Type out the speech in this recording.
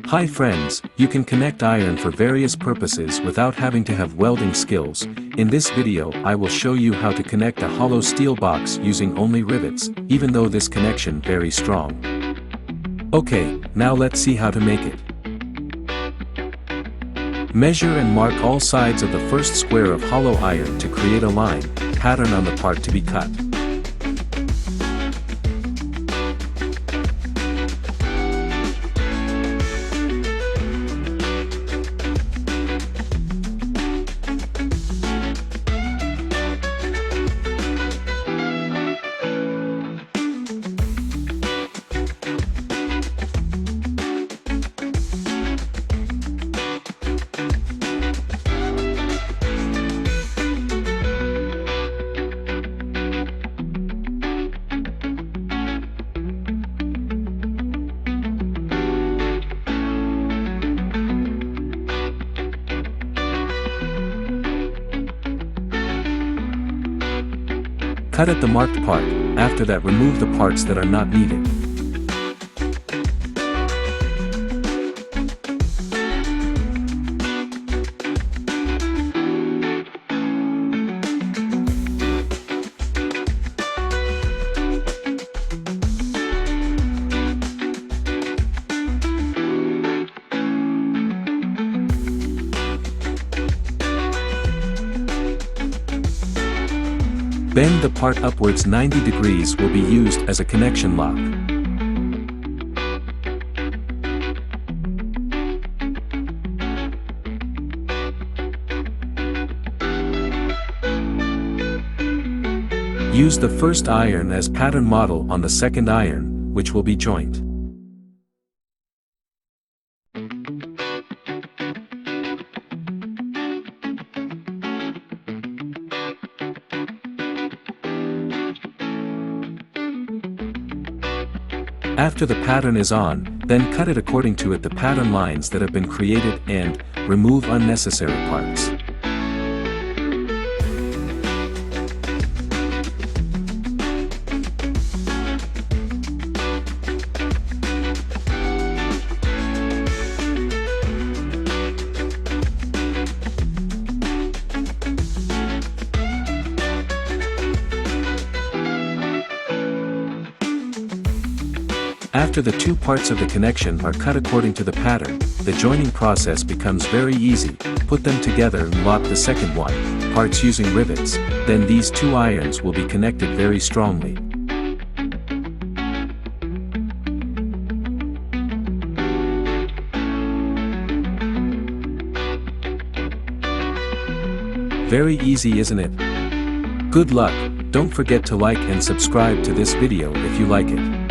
Hi friends, you can connect iron for various purposes without having to have welding skills. In this video I will show you how to connect a hollow steel box using only rivets, even though this connection very strong. Okay, now let's see how to make it. Measure and mark all sides of the first square of hollow iron to create a line, pattern on the part to be cut. Cut at the marked part. After that remove the parts that are not needed. Bend the part upwards 90 degrees will be used as a connection lock. Use the first iron as pattern model on the second iron, which will be joint. After the pattern is on, then cut it according to the pattern lines that have been created and remove unnecessary parts. After the two parts of the connection are cut according to the pattern, the joining process becomes very easy. Put them together and lock the second one, parts using rivets, then these two irons will be connected very strongly. Very easy, isn't it? Good luck. Don't forget to like and subscribe to this video if you like it.